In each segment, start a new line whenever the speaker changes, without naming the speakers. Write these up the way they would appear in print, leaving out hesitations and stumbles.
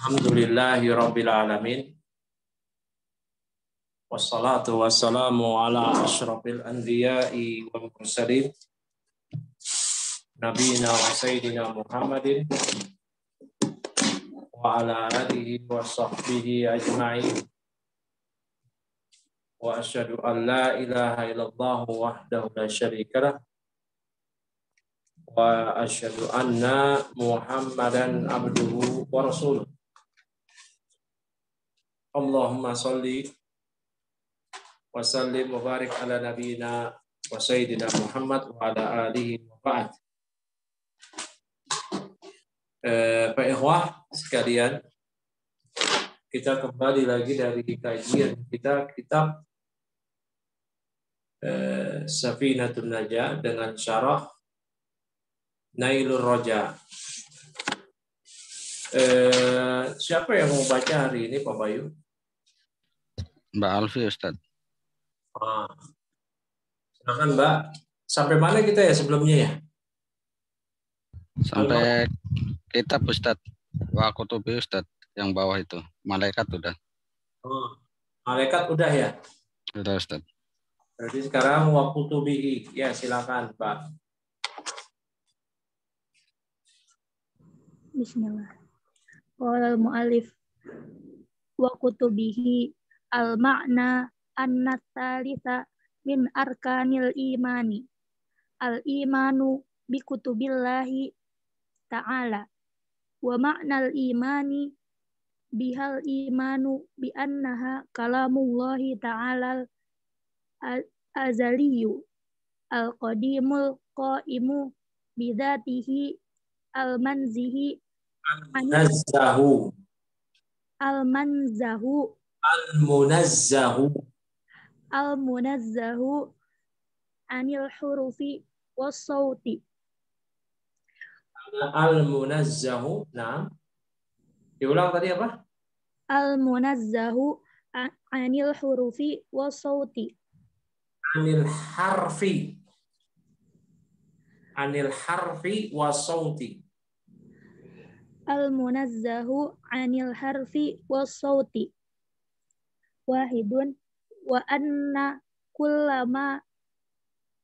Alhamdulillahirabbil alamin. Wassalatu wassalamu ala asyrafil anbiya'i wal mursalin nabiyina wa sayyidina Muhammadin wa ala alihi wa sahbihi ajma'in. Wa asyhadu an la ilaha illallah wahdahu la syarika lah wa asyhadu anna Muhammadan abduhu wa rasuluh. Allahumma shalli wa sallim wa barik ala nabiyyina wa sayyidina Muhammad wa ala alihi wa ba'd. Pak ikhwah sekalian, kita kembali lagi dari kajian kita kitab Safinatun Najah dengan syarah Nailur Raja. Siapa yang mau baca hari ini, Pak Bayu?
Mbak Alfi, Ustaz.
Silakan Mbak. Sampai mana kita ya sebelumnya ya?
Sampai kitab Ustaz. Wa kutubi Ustaz. Yang bawah itu. Malaikat udah.
Malaikat udah ya?
Udah Ustaz.
Berarti sekarang wa kutubihi. Ya silakan Mbak.
Bismillah. Qala al-mu'allif wa kutubihi al-ma'na an-tsalisa min arkanil imani. Al-imanu bi kutubillahi ta'ala. Wa ma'nal imani bihal imanu bi annaha kalamullahi ta'ala al-azaliyu al-qadimul qaimu bidatihi al-manzihi
Al-munazzahu anil hurufi was-sauti. Al-munazzahu, nah. Diulang tadi apa?
Al-munazzahu anil hurufi was-sauti.
Anil harfi was-sauti.
Al-munazzahu anil harfi was-sauti. Wahidun wa anna kullama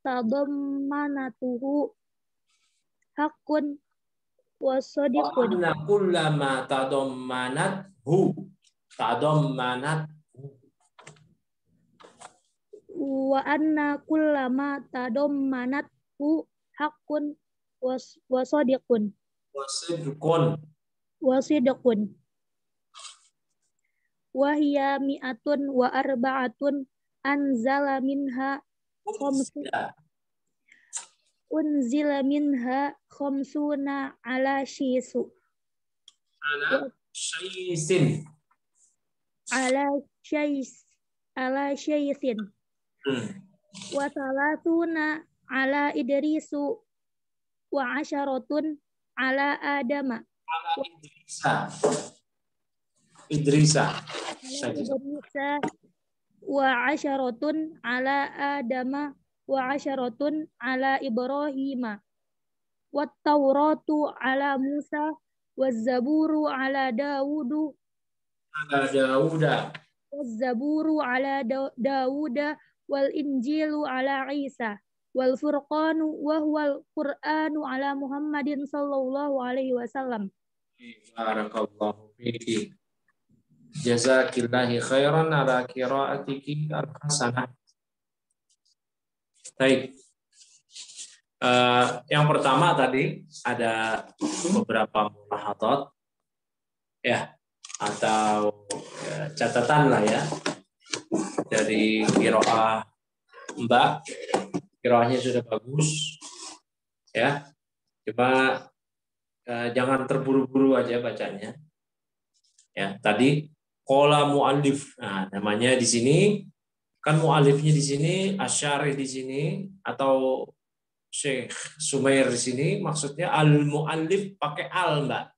tadammanatuhu haqqun wa sadiqun.
Wa anna kullama tadammanathu.
Wa anna kullama tadammanathu haqqun wa sadiqun. Wasidqun. Wahia mi'atun wa arba'atun unzila minha khamsuna ala syisu. Ala syaisin. Wa salatuna ala idrisu wa asyaratun ala adama.
Idrisa
wa asyaratun ala adama wa asyaratun ala ibrahima wat tauratu ala Musa waz zaburu ala Dawuda wal injilu ala Isa wal furqanu wa huwal qur'anu ala Muhammadin sallallahu alaihi wasallam.
Barakallahu fiki. Jazakillahi khairan ala qiraatiki al-hasanah. Baik. Yang pertama tadi ada beberapa mulahadat ya atau catatan lah ya dari qiraah Mbak. Qiraahnya sudah bagus ya. Cuma jangan terburu-buru aja bacanya. Ya, tadi qala muallif. Nah, namanya di sini kan muallifnya di sini, asyarih di sini atau Syekh Sumair di sini maksudnya al-muallif pakai al, Mbak.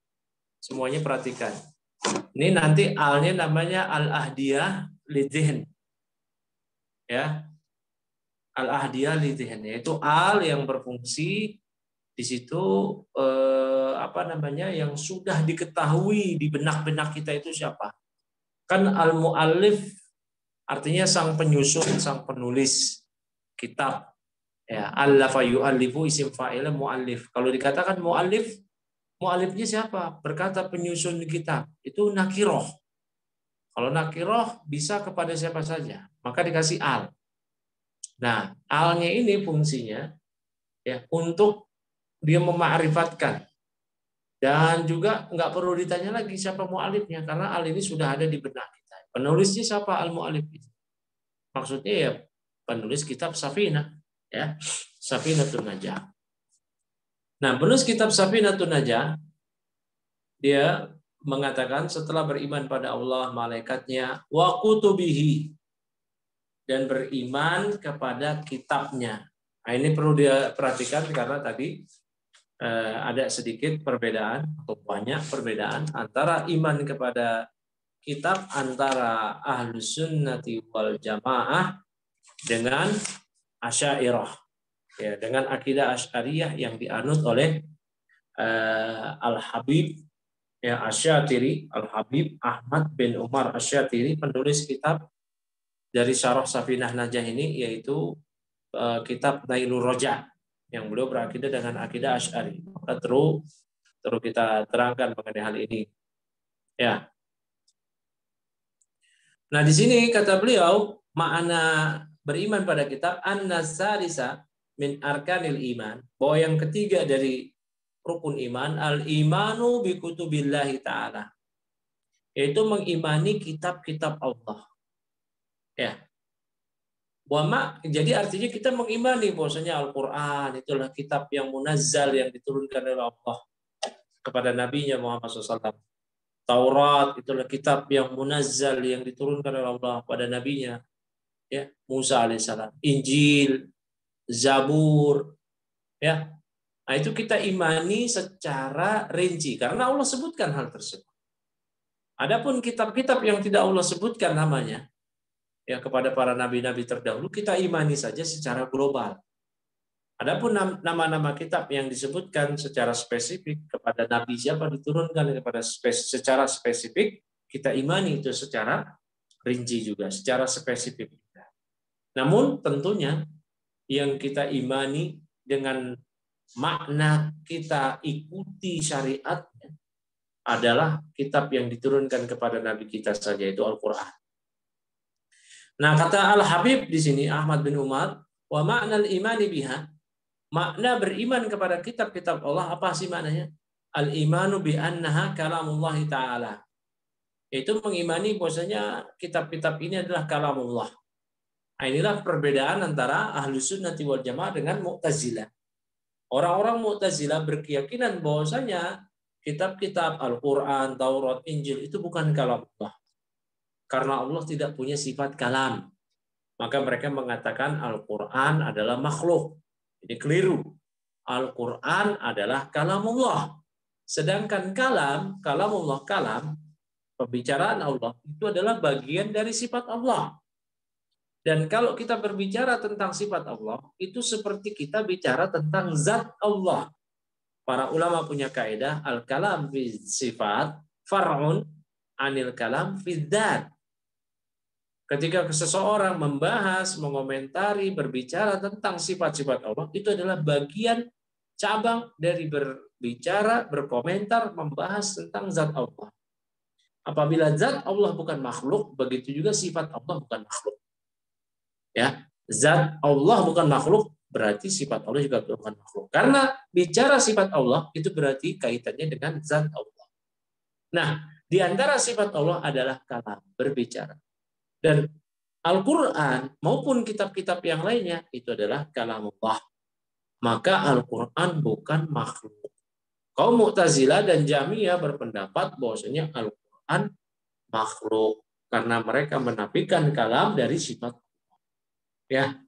Semuanya perhatikan. Ini nanti alnya namanya al-ahdiyah lidhn. Ya. Al-ahdiyah lidhn yaitu al yang berfungsi di situ yang sudah diketahui di benak-benak kita itu siapa? Kan al-muallif artinya sang penyusun, sang penulis kitab. Ya, allafa yu'allifu isim fa'il muallif. Kalau dikatakan muallif, muallifnya siapa? Berkata penyusun kitab. Itu nakiroh. Kalau nakiroh bisa kepada siapa saja, maka dikasih al. Nah, alnya ini fungsinya ya untuk dia mema'rifatkan. Dan juga nggak perlu ditanya lagi siapa mu'alifnya, karena al ini sudah ada di benak kita. Penulisnya siapa al-mu'alif itu? Maksudnya ya penulis kitab Safinah, ya Safinatun Najah. Nah, penulis kitab Safinatun Najah dia mengatakan setelah beriman pada Allah, malaikatnya, wa kutubihi, dan beriman kepada kitabnya. Nah, ini perlu dia perhatikan karena tadi ada sedikit perbedaan atau banyak perbedaan antara iman kepada kitab antara Ahlus Sunnati wal Jamaah dengan Asy'ariyah, ya, dengan akidah Asy'ariyah yang dianut oleh Al-Habib ya Asy-Syatiri, Al-Habib Ahmad bin Umar Asy-Syatiri, penulis kitab dari Syarah Safinah Najah ini, yaitu kitab Nailur Roja, yang beliau berakidah dengan akidah Asy'ari. Maka terus kita terangkan mengenai hal ini. Ya. Nah, di sini kata beliau, makna beriman pada kitab an-nasalisa min arkanil iman, bahwa yang ketiga dari rukun iman, al-imanu bi kutubillahi ta'ala, yaitu mengimani kitab-kitab Allah. Ya. Jadi artinya kita mengimani bahwasanya Al-Quran itulah kitab yang munazzal, yang diturunkan oleh Allah kepada Nabi-Nya Muhammad SAW. Taurat itulah kitab yang munazzal, yang diturunkan oleh Allah pada Nabi-Nya, ya, Musa alaihissalam. Injil, Zabur, ya. Nah, itu kita imani secara rinci karena Allah sebutkan hal tersebut. Adapun kitab-kitab yang tidak Allah sebutkan namanya, ya, kepada para nabi-nabi terdahulu, kita imani saja secara global. Adapun nama-nama kitab yang disebutkan secara spesifik kepada nabi siapa diturunkan kepada secara spesifik, kita imani itu secara rinci juga, secara spesifik. Namun tentunya yang kita imani dengan makna kita ikuti syariatnya adalah kitab yang diturunkan kepada nabi kita saja, itu Al-Quran. Nah, kata Al-Habib di sini Ahmad bin Umar, wa ma'nal imani biha, makna beriman kepada kitab-kitab Allah apa sih maknanya? Al-imanu bi annaha kalamullah ta'ala. Itu mengimani bahwasanya kitab-kitab ini adalah kalamullah. Nah, inilah perbedaan antara Ahlus Sunnati wal Jamaah dengan Mu'tazilah. Orang-orang Mu'tazilah berkeyakinan bahwasanya kitab-kitab Al-Quran, Taurat, Injil itu bukan kalamullah. Karena Allah tidak punya sifat kalam. Maka mereka mengatakan Al-Quran adalah makhluk. Ini keliru. Al-Quran adalah kalamullah. Sedangkan kalamullah, pembicaraan Allah, itu adalah bagian dari sifat Allah. Dan kalau kita berbicara tentang sifat Allah, itu seperti kita bicara tentang zat Allah. Para ulama punya kaidah, al-kalam fi sifat far'un anil kalam fi dzat. Ketika seseorang membahas, mengomentari, berbicara tentang sifat-sifat Allah, itu adalah bagian cabang dari berbicara, berkomentar, membahas tentang zat Allah. Apabila zat Allah bukan makhluk, begitu juga sifat Allah bukan makhluk. Ya, zat Allah bukan makhluk, berarti sifat Allah juga bukan makhluk. Karena bicara sifat Allah itu berarti kaitannya dengan zat Allah. Nah, di antara sifat Allah adalah kalam, berbicara. Dan Al-Quran maupun kitab-kitab yang lainnya itu adalah kalamullah. Maka Al-Quran bukan makhluk. Kaum Mu'tazilah dan Jahmiyah berpendapat bahwasanya Al-Quran makhluk karena mereka menafikan kalam dari sifat Allah. Ya,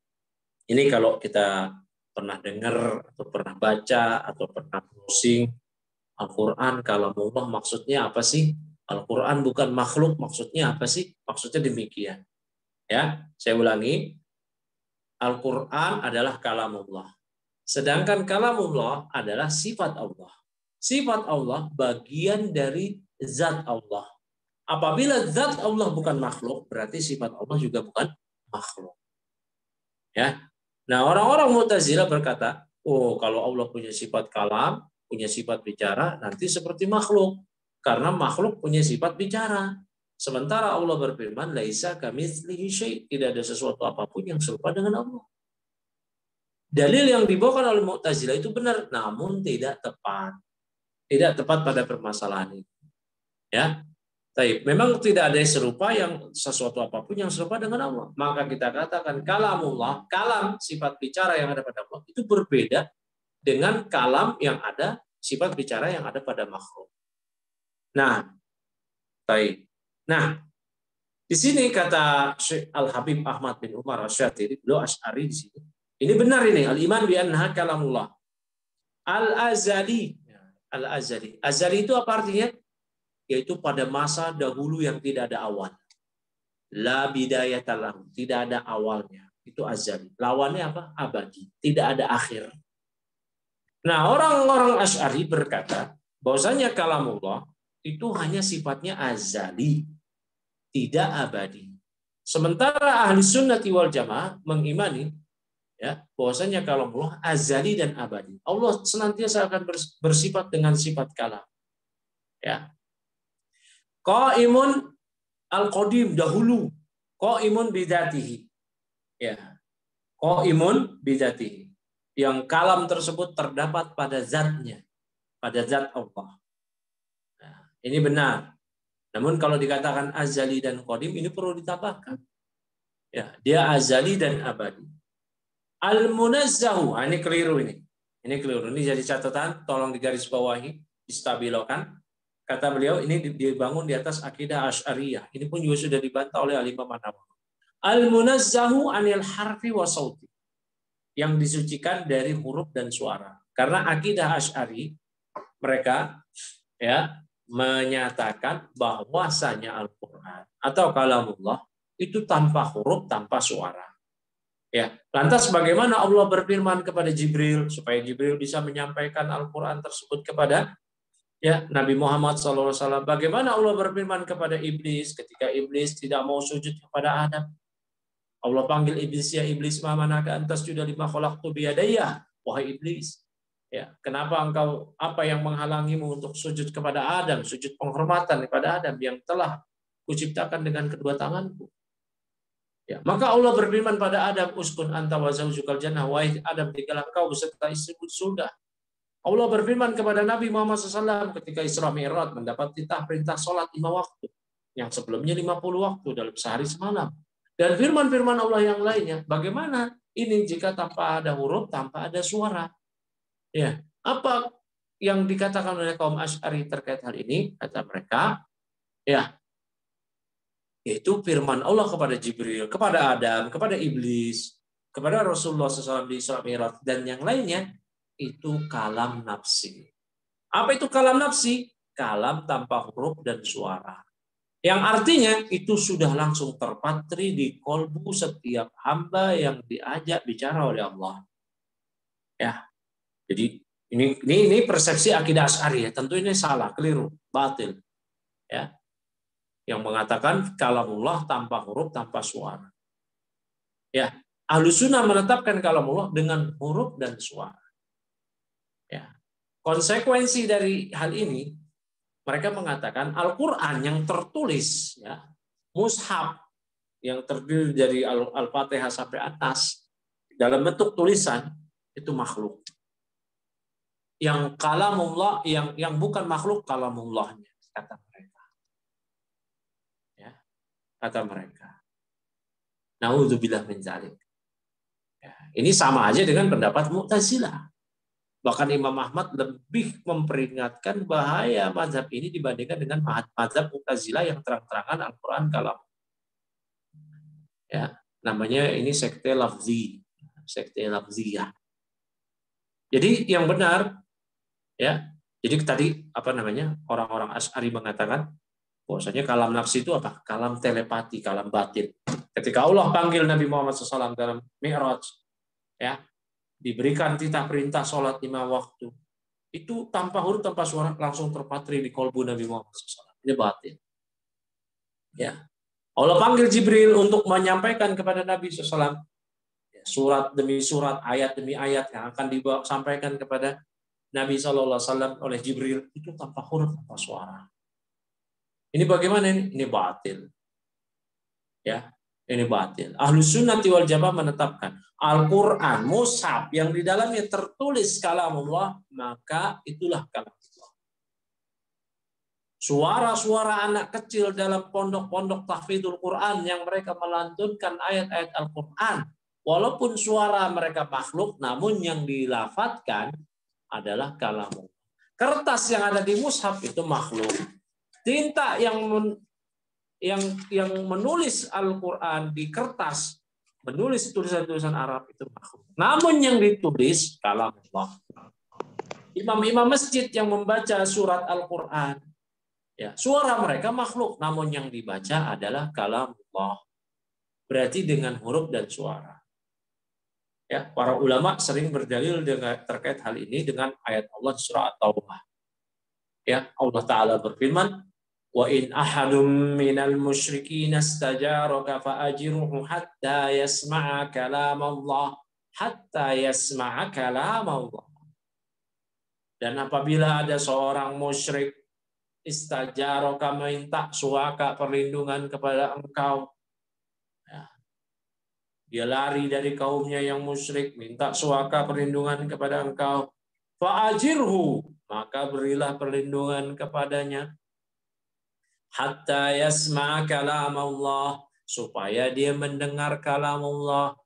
ini kalau kita pernah dengar atau pernah baca atau pernah browsing Al-Quran kalamullah, maksudnya apa sih? Al-Quran bukan makhluk, maksudnya apa sih? Maksudnya demikian. Ya, saya ulangi. Al-Quran adalah kalamullah. Sedangkan kalamullah adalah sifat Allah. Sifat Allah bagian dari zat Allah. Apabila zat Allah bukan makhluk, berarti sifat Allah juga bukan makhluk. Ya. Nah, orang-orang Mu'tazilah berkata, oh, kalau Allah punya sifat kalam, punya sifat bicara, nanti seperti makhluk. Karena makhluk punya sifat bicara. Sementara Allah berfirman, laisa kamitslihi syai', tidak ada sesuatu apapun yang serupa dengan Allah. Dalil yang dibawakan oleh Mu'tazilah itu benar, namun tidak tepat. Tidak tepat pada permasalahan ini. Ya. Baik, memang tidak ada yang serupa yang sesuatu apapun yang serupa dengan Allah. Maka kita katakan kalamullah, kalam sifat bicara yang ada pada Allah itu berbeda dengan kalam yang ada sifat bicara yang ada pada makhluk. Nah, baik. Nah, di sini kata Syekh Al-Habib Ahmad bin Umar Asy-Syatiri, beliau Asy'ari di sini. Ini benar ini, al-iman bi annaha kalamullah. Al-azali. Al-azali. Azali itu apa artinya? Yaitu pada masa dahulu yang tidak ada awal. La bidayata lahu, tidak ada awalnya. Itu azali. Lawannya apa? Abadi. Tidak ada akhir. Nah, orang-orang Asy'ari berkata bahwasanya kalamullah itu hanya sifatnya azali, tidak abadi. Sementara ahli sunnati wal jamaah mengimani ya bahwasanya kalamullah azali dan abadi. Allah senantiasa akan bersifat dengan sifat kalam. Ya. Qaimun al-qadim dahulu, qaimun bidzatihi. Ya. Qaimun bidzatihi. Yang kalam tersebut terdapat pada zatnya, pada zat Allah. Nah, ini benar. Namun kalau dikatakan azali dan qadim ini perlu ditambahkan. Ya, dia azali dan abadi. Al-munazzahu, ini keliru ini. Ini keliru. Ini jadi catatan, tolong digarisbawahi, distabilokan. Kata beliau, ini dibangun di atas akidah Asy'ariyah. Ini pun juga sudah dibantah oleh Al-Imam An-Nawawi. Al-munazzahu anil harfi wa sauti. Yang disucikan dari huruf dan suara. Karena akidah Asy'ari, mereka ya menyatakan bahwasanya Al-Quran atau kalamullah itu tanpa huruf, tanpa suara. Ya, lantas bagaimana Allah berfirman kepada Jibril supaya Jibril bisa menyampaikan Al-Quran tersebut kepada ya Nabi Muhammad SAW. Bagaimana Allah berfirman kepada iblis ketika iblis tidak mau sujud kepada Adam? Allah panggil iblis, ya iblis, ma manaka antas juda lima khalaqtu biyadayya, wahai iblis. Ya, kenapa engkau, apa yang menghalangimu untuk sujud kepada Adam, sujud penghormatan kepada Adam yang telah kuciptakan dengan kedua tanganku? Ya, maka Allah berfirman pada Adam, uskun anta wa zaujukal jannah, wahai Adam, tinggallah engkau beserta istrimu di surga. Allah berfirman kepada Nabi Muhammad SAW ketika Isra Mi'raj mendapat perintah sholat 5 waktu. Yang sebelumnya 50 waktu dalam sehari semalam. Dan firman-firman Allah yang lainnya, bagaimana ini jika tanpa ada huruf, tanpa ada suara? Ya, apa yang dikatakan oleh kaum Asy'ari terkait hal ini? Kata mereka, ya, yaitu firman Allah kepada Jibril, kepada Adam, kepada iblis, kepada Rasulullah SAW di Isra Mi'raj dan yang lainnya, itu kalam nafsi. Apa itu kalam nafsi? Kalam tanpa huruf dan suara. Yang artinya itu sudah langsung terpatri di kolbu setiap hamba yang diajak bicara oleh Allah. Ya, jadi ini persepsi akidah Asy'ari ya. Tentu ini salah, keliru, batil. Ya, yang mengatakan kalamullah tanpa huruf, tanpa suara. Ya, Ahlussunnah menetapkan kalamullah dengan huruf dan suara. Ya. Konsekuensi dari hal ini, mereka mengatakan Al-Quran yang tertulis, ya, mushaf yang terdiri dari Al-Fatihah sampai atas, dalam bentuk tulisan, itu makhluk. Yang kalamullah, yang bukan makhluk, kalamullahnya, kata mereka. Ya, kata mereka. Na'udzubillah min dzalik. Ya, ini sama aja dengan pendapat Mu'tazilah. Bahkan Imam Ahmad lebih memperingatkan bahaya mazhab ini dibandingkan dengan mazhab Mu'tazilah yang terang-terangan Al-Quran kalam. Ya, namanya ini sekte lafzi, sekte lafziyah. Jadi yang benar, ya. Jadi tadi apa namanya orang-orang Asy'ari mengatakan bahwasanya kalam nafsi itu apa? Kalam telepati, kalam batin. Ketika Allah panggil Nabi Muhammad SAW dalam Mi'raj, ya. diberikan titah perintah sholat 5 waktu, itu tanpa huruf tanpa suara langsung terpatri di kolbu Nabi Muhammad SAW. Ini batin. Ya. Allah panggil Jibril untuk menyampaikan kepada Nabi SAW surat demi surat, ayat demi ayat yang akan disampaikan kepada Nabi SAW oleh Jibril itu tanpa huruf tanpa suara. Ini bagaimana ini? Ini batil. Ya, ini batil. Ahlus Sunnati wal Jamaah menetapkan Al-Quran, mushaf yang di dalamnya tertulis kalamullah, maka itulah kalamullah. Suara-suara anak kecil dalam pondok-pondok tahfidzul Quran yang mereka melantunkan ayat-ayat Al-Quran, walaupun suara mereka makhluk, namun yang dilafatkan adalah kalamullah. Kertas yang ada di mushaf itu makhluk. Tinta yang menulis Al-Quran di kertas, menulis tulisan-tulisan Arab itu makhluk. Namun yang ditulis kalamullah. Imam-imam masjid yang membaca surat Al-Quran, ya, suara mereka makhluk, namun yang dibaca adalah kalamullah. Berarti dengan huruf dan suara. Ya, para ulama sering berdalil terkait hal ini dengan ayat Allah surah At-Taubah. Ya, Allah Ta'ala berfirman, wa in ahadum minal musyrikin istajaraka fa'ajirhu hatta yasma'a kalam Allah Dan apabila ada seorang musyrik istajaraka minta suaka perlindungan kepada engkau, ya, dia lari dari kaumnya yang musyrik minta suaka perlindungan kepada engkau, fa'ajirhu, maka berilah perlindungan kepadanya hatta yasma'a kalam Allah, supaya dia mendengar kalam Allah.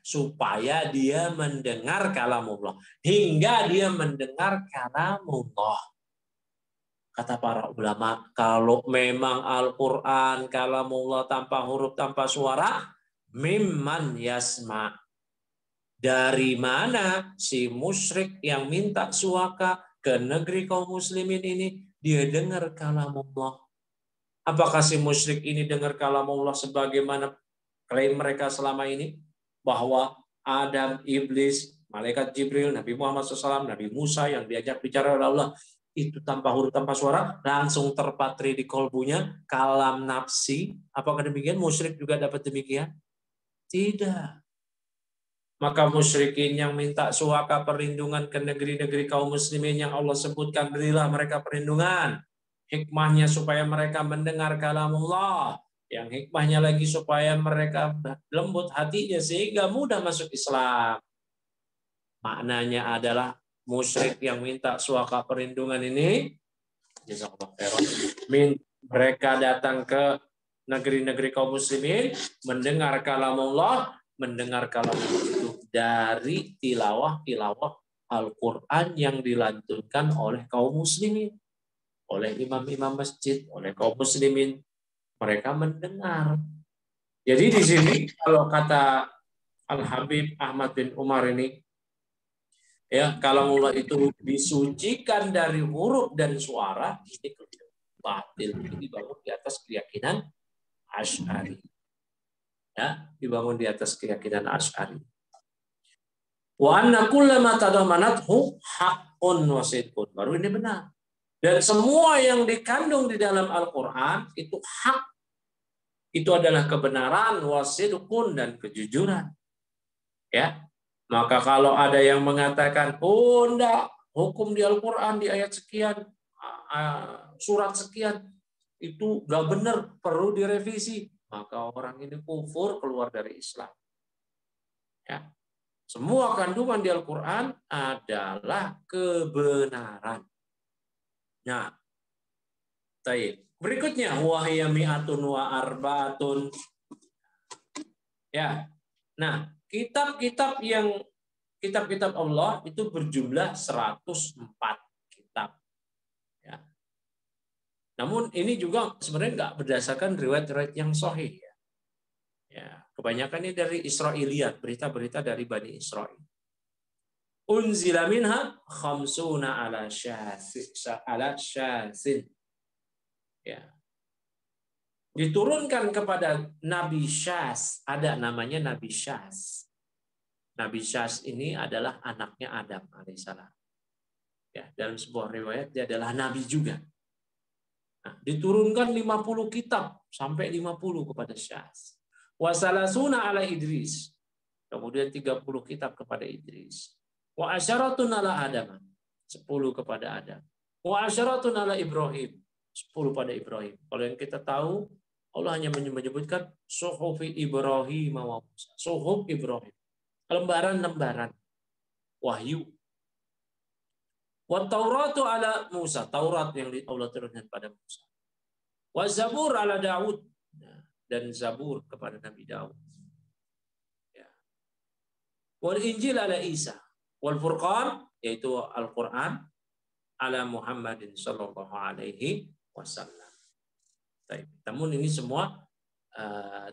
Supaya dia mendengar kalam Allah. Hingga dia mendengar kalam Allah. Kata para ulama, kalau memang Al-Quran kalam Allah tanpa huruf, tanpa suara, mimman yasma'. Dari mana si musyrik yang minta suaka ke negeri kaum muslimin ini, dia dengar kalam Allah. Apakah si musyrik ini dengar kalam Allah sebagaimana klaim mereka selama ini? Bahwa Adam, Iblis, Malaikat Jibril, Nabi Muhammad SAW, Nabi Musa yang diajak bicara oleh Allah, itu tanpa huruf, tanpa suara, langsung terpatri di kolbunya, kalam nafsi. Apakah demikian? Musyrik juga dapat demikian? Tidak. Maka musyrikin yang minta suaka perlindungan ke negeri-negeri kaum muslimin yang Allah sebutkan, berilah mereka perlindungan. Hikmahnya supaya mereka mendengar kalamullah. Yang hikmahnya lagi supaya mereka lembut hatinya sehingga mudah masuk Islam. Maknanya adalah musyrik yang minta suaka perlindungan ini, mereka datang ke negeri-negeri kaum muslimin, mendengar kalamullah, mendengar kalamullah itu dari tilawah Al-Quran yang dilantunkan oleh kaum muslimin, oleh imam-imam masjid, oleh kaum muslimin. Mereka mendengar. Jadi di sini kalau kata Al-Habib Ahmad bin Umar ini, ya, kalamullah itu disucikan dari huruf dan suara, ini batil, ini dibangun di atas keyakinan Asy'ari. Ya, dibangun di atas keyakinan Asy'ari. Wa anna kullama tadamanathu haqqun wa sidqun. Baru ini benar. Dan semua yang dikandung di dalam Al-Quran itu hak. Itu adalah kebenaran, wasidqun, dan kejujuran. Ya. Maka kalau ada yang mengatakan, oh enggak, hukum di Al-Quran di ayat sekian, surat sekian, itu enggak benar, perlu direvisi. Maka orang ini kufur, keluar dari Islam. Ya. Semua kandungan di Al-Quran adalah kebenaran. Nah, baik. Berikutnya, wahya mi'atun wa arba'atun. Ya. Nah, kitab-kitab Allah itu berjumlah 104 kitab. Ya. Namun ini juga sebenarnya nggak berdasarkan riwayat-riwayat yang sahih. Ya. Kebanyakan ini dari Israiliyat, berita-berita dari Bani Israil. Unzila minha khamsuna ala syasin. Ya. Diturunkan kepada Nabi Syas, ada namanya Nabi Syas. Nabi Syas ini adalah anaknya Adam alaihissalam. Ya, dalam sebuah riwayat dia adalah nabi juga. Nah, diturunkan 50 kitab sampai 50 kepada Syas. Wa salasuna ala Idris. Kemudian 30 kitab kepada Idris. Wa asyaratun ala Adam. 10 kepada Adam. Wa asyaratun ala Ibrahim. 10 pada Ibrahim. Kalau yang kita tahu, Allah hanya menyebutkan suhufi Ibrahim wa Musa. Suhuf Ibrahim. Lembaran-lembaran wahyu. Wa Tauratu ala Musa, Taurat yang Allah turunkan pada Musa. Wa Zabur ala Daud, dan Zabur kepada Nabi Daud. Ya. Wal Injil ala Isa, wal Furqan yaitu Al-Qur'an ala Muhammadin sallallahu alaihi wasallam. Namun ini semua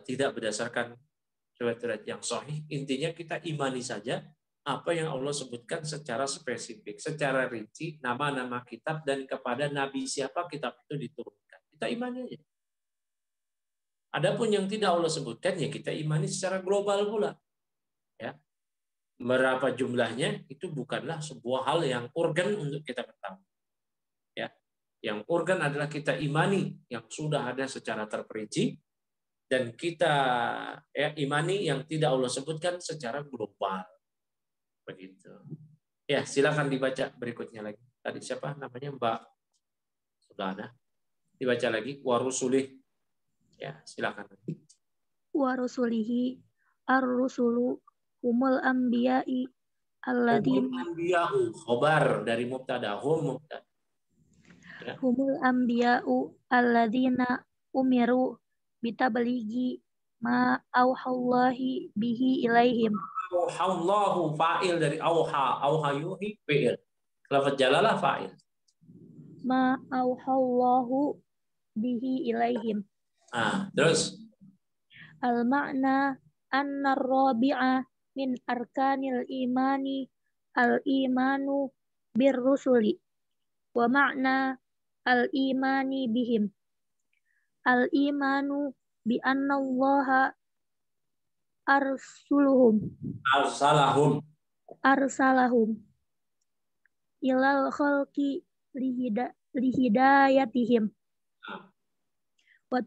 tidak berdasarkan riwayat-riwayat yang sahih. Intinya kita imani saja apa yang Allah sebutkan secara spesifik, secara rinci, nama-nama kitab dan kepada nabi siapa kitab itu diturunkan. Kita imani aja. Adapun yang tidak Allah sebutkan ya kita imani secara global pula. Ya. Berapa jumlahnya itu bukanlah sebuah hal yang urgen untuk kita ketahui. Ya. Yang urgen adalah kita imani yang sudah ada secara terperinci dan kita imani yang tidak Allah sebutkan secara global. Begitu. Ya, silakan dibaca berikutnya lagi. Tadi siapa namanya Mbak Sudana? Dibaca lagi warusulih. Ya, silakan.
Warusulihi ar-rusulu humul anbiya'i alladzina
Anbiya'u khabar dari mubtada hum mubtada. Ya.
humul anbiya'u alladzina umiru bitabligi ma auhallahi bihi ilaihim.
Auhallahu fa'il dari auha yuhi fi'il. Lafaz jalalah fa'il.
Ma auhallahu bihi ilaihim.
Terus
Al makna anna rabi'a min arkanil imani al imanu bir rusuli wa makna al imani bihim al imanu bi anna allaha arsalahum ilal khalqi lihidayatihim wa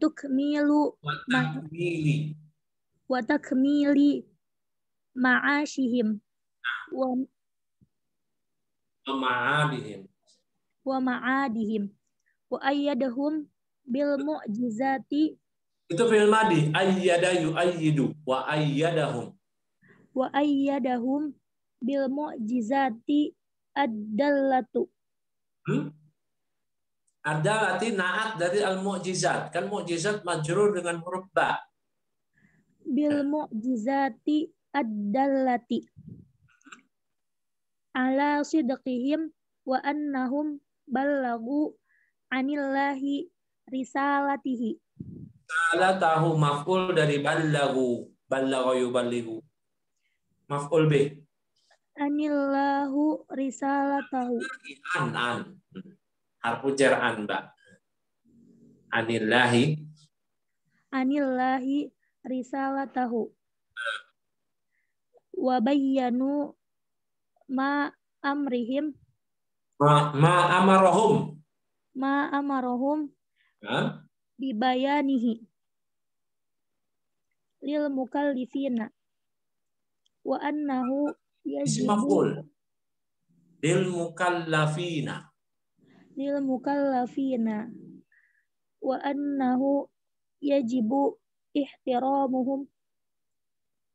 takmili ma'ashihim wa ma'adihim wa ayyadahum bil mu'jizati.
Itu fi'il madhi, ayyada yu'ayyidu wa ayyadahum
bil mu'jizati ad-dallatu.
Ad-dallati na'at dari al-mu'jizat. Kan mu'jizat majrur dengan huruf ba.
Bil mu'jizati ad-dallati ala sidqihim wa annahum ballagu anillahi risalatihi.
Salatahu maf'ul dari ballagu. Ballaga yuballighu. Maf'ul bih.
Anillahu risalatahu.
An. Harfu jar'an, Mbak. Anillahi
risalatahu. Wa bayyanu ma amrihim.
Ma
amarahum. Bibayanihi lil mukallifina wa annahu yajibu
lil mukallafina
wa annahu yajibu ihtiramuhum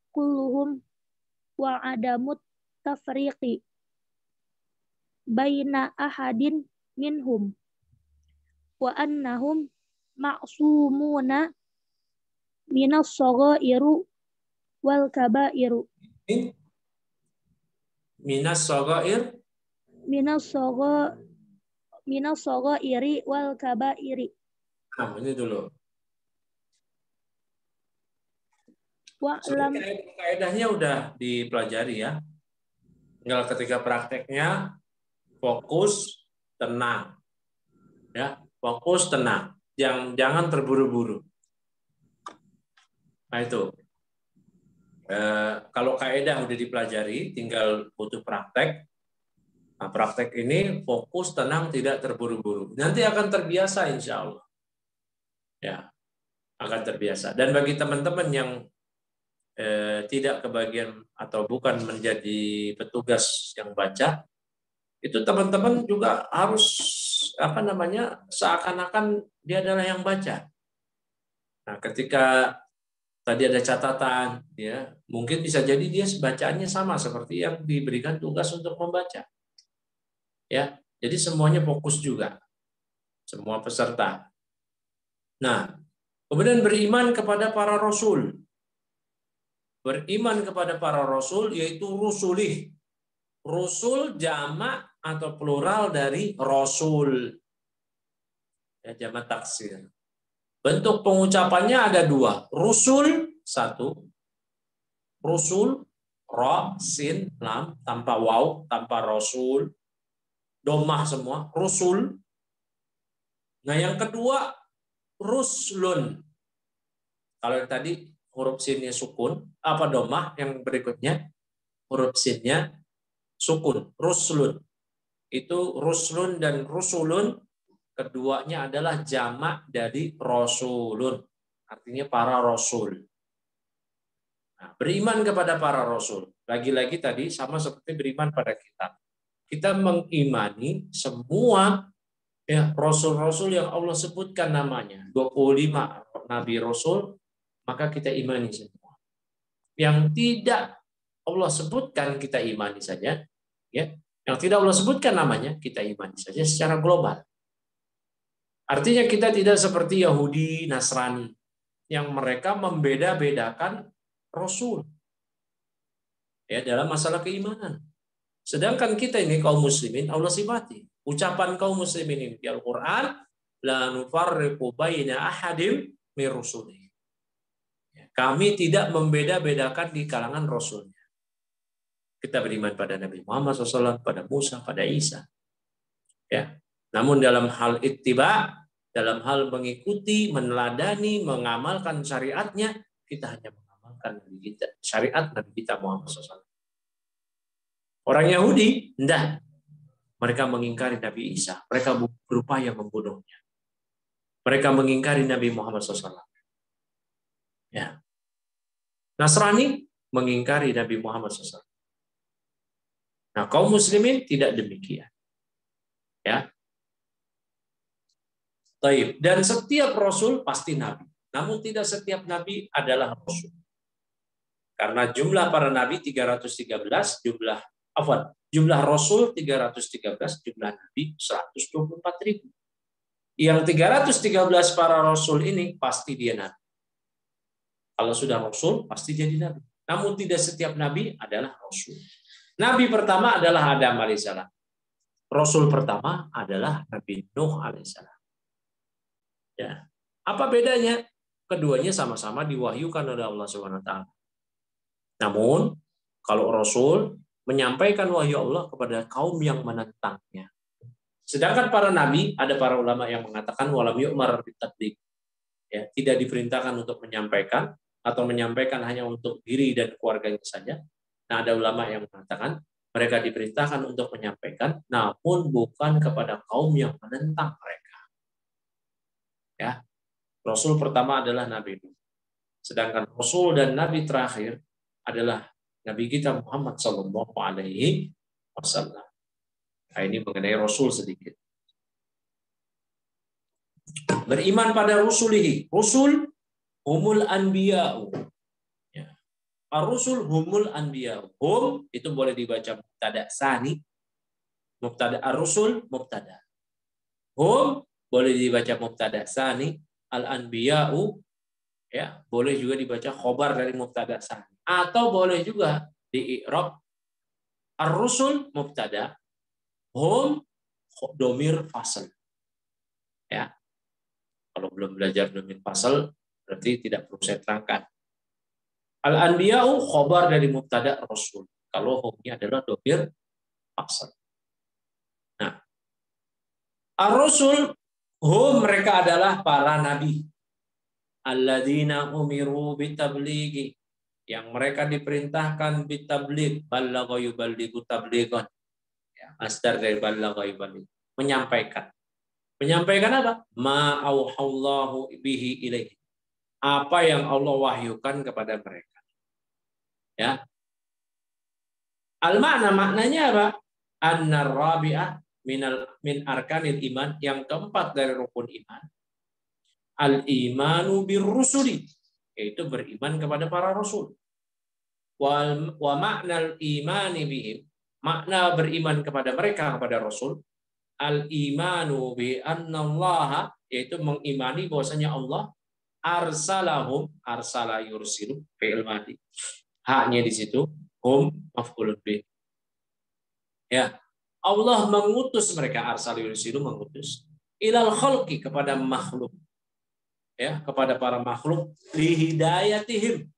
kulluhum wa adamut tafriqi baina ahadin minhum wa annahum ma'sumuna minas shagairu wal kabairu.
Minas
shagairi wal kabairi.
Ini dulu. Kaedahnya udah dipelajari ya. Tinggal ketika prakteknya fokus, tenang. Ya, fokus, tenang. Jangan terburu-buru. Nah itu. Kalau kaidah udah dipelajari, tinggal butuh praktek. Nah, praktek ini fokus, tenang, tidak terburu-buru. Nanti akan terbiasa, insya Allah. Ya, akan terbiasa. Dan bagi teman-teman yang tidak kebagian atau bukan menjadi petugas yang baca, itu teman-teman juga harus seakan-akan dia adalah yang baca. Nah, ketika tadi ada catatan, ya mungkin bisa jadi dia bacaannya sama seperti yang diberikan tugas untuk membaca. Ya, jadi semuanya fokus juga, semua peserta. Nah, kemudian beriman kepada para rasul. Beriman kepada para rasul yaitu rusulih. Rusul jamak atau plural dari rasul. Ya, jamak taksir. Bentuk pengucapannya ada dua. Rusul satu. Rusul ra, sin, lam tanpa waw, tanpa rasul. Domah semua, rusul. Nah, yang kedua ruslun. Kalau yang tadi huruf sinnya sukun, apa domah? Yang berikutnya huruf sinnya sukun, ruslun. Itu ruslun dan rusulun, keduanya adalah jamak dari rasulun. Artinya para rasul. Nah, beriman kepada para rasul. Lagi-lagi tadi sama seperti beriman pada kita. Kita mengimani semua ya rasul-rasul yang Allah sebutkan namanya. 25 nabi rasul, maka kita imani semua. Yang tidak Allah sebutkan kita imani saja, ya. Yang tidak Allah sebutkan namanya kita imani saja secara global. Artinya kita tidak seperti Yahudi, Nasrani yang mereka membeda-bedakan rasul ya dalam masalah keimanan. Sedangkan kita ini kaum muslimin Allah sifati. Ucapan kaum muslimin ini di Al-Qur'an, la nufarriqu baina ahadim min rusulih. Kami tidak membeda-bedakan di kalangan rasulnya. Kita beriman pada Nabi Muhammad SAW, pada Musa, pada Isa. Ya. Namun dalam hal ittiba, dalam hal mengikuti, meneladani, mengamalkan syariatnya, kita hanya mengamalkan syariat Nabi kita Muhammad SAW. Orang Yahudi, enggak. Mereka mengingkari Nabi Isa. Mereka berupaya membunuhnya. Mereka mengingkari Nabi Muhammad SAW. Ya. Nasrani mengingkari Nabi Muhammad SAW. Nah, kaum muslimin tidak demikian. Ya. Taib. Dan setiap rasul pasti nabi. Namun tidak setiap nabi adalah rasul. Karena jumlah para nabi 313, jumlah rasul 313, jumlah nabi 124.000. Yang 313 para rasul ini pasti dia nabi. Kalau sudah rasul pasti jadi nabi. Namun tidak setiap nabi adalah rasul. Nabi pertama adalah Adam alaihissalam. Rasul pertama adalah Nabi Nuh alaihissalam. Ya. Apa bedanya? Keduanya sama-sama diwahyukan oleh Allah Subhanahu wa taala. Namun, kalau Rasul menyampaikan wahyu Allah kepada kaum yang menentangnya. Sedangkan para nabi, ada para ulama yang mengatakan walam yu'mar bitabligh. Ya, tidak diperintahkan untuk menyampaikan atau menyampaikan hanya untuk diri dan keluarganya saja. Nah, ada ulama yang mengatakan mereka diperintahkan untuk menyampaikan, namun bukan kepada kaum yang menentang mereka. Ya, Rasul pertama adalah Nabi Nuh. Sedangkan Rasul dan Nabi terakhir adalah Nabi kita Muhammad Sallallahu Alaihi Wasallam. Nah, ini mengenai Rasul sedikit. Beriman pada Rusulihi. Rusul humul anbiya'u. Ar-rusul humul anbiya. Hum itu boleh dibaca mubtada sani. Mubtada ar-rusul mubtada. Hum boleh dibaca mubtada sani. Al-anbiya'u ya, boleh juga dibaca khobar dari mubtada sani. Atau boleh juga di i'rab ar-rusul mubtada. Hum domir fasl. Ya. Kalau belum belajar domir fasl berarti tidak perlu saya terangkan. Al-anbiya'u khobar dari mubtada rasul. Kalau humnya adalah domir fasl. Nah, ar-rusul hum mereka adalah para nabi. Alladzina umiru bitablighi, yang mereka diperintahkan bitabligh, ballagha yuballighu tablighan. Ya, masdar dari ballagha yuballigh, menyampaikan. Menyampaikan apa? Ma auhallahu bihi ilaihi. Apa yang Allah wahyukan kepada mereka. Ya. Maknanya apa? Annar rabi'ah min arkanil iman, yang keempat dari rukun iman. Al imanu birrusuli, yaitu beriman kepada para rasul. Wa ma'nal imani bihim, makna beriman kepada mereka, kepada rasul. Al imanu bi annallaha, yaitu mengimani bahwasanya Allah arsalahum, arsala yursilu, fi'il madhi. Haknya di situ hum maf'ulun bih. Ya. Allah mengutus mereka, arsal yursilu, mengutus ilal khalqi, kepada makhluk. Ya, kepada para makhluk, li hidayatihim,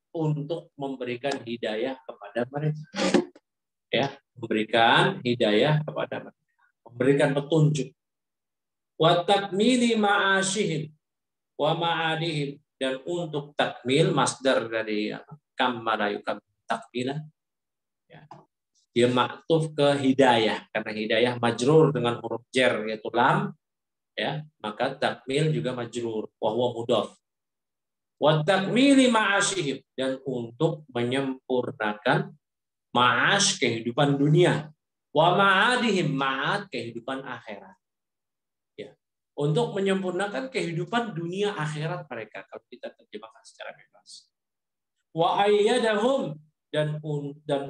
untuk memberikan hidayah kepada mereka. Ya, memberikan hidayah kepada mereka, memberikan petunjuk. Wa takmili ma'asyihim wa ma'adihim, dan untuk takmil, masdar dari kammala yukam takmilan. Ya. Dia maktuf ke hidayah, karena hidayah majrur dengan huruf jar yaitu lam, ya, maka takmil juga majrur wa huwa mudhaf. Wa takmili ma'asyihim, dan untuk menyempurnakan ma'ash, kehidupan dunia, wa ma'adihim, ma'ad, kehidupan akhirat. Ya. Untuk menyempurnakan kehidupan dunia akhirat mereka, kalau kita terjemahkan secara bebas. Wa ayyadahum, dan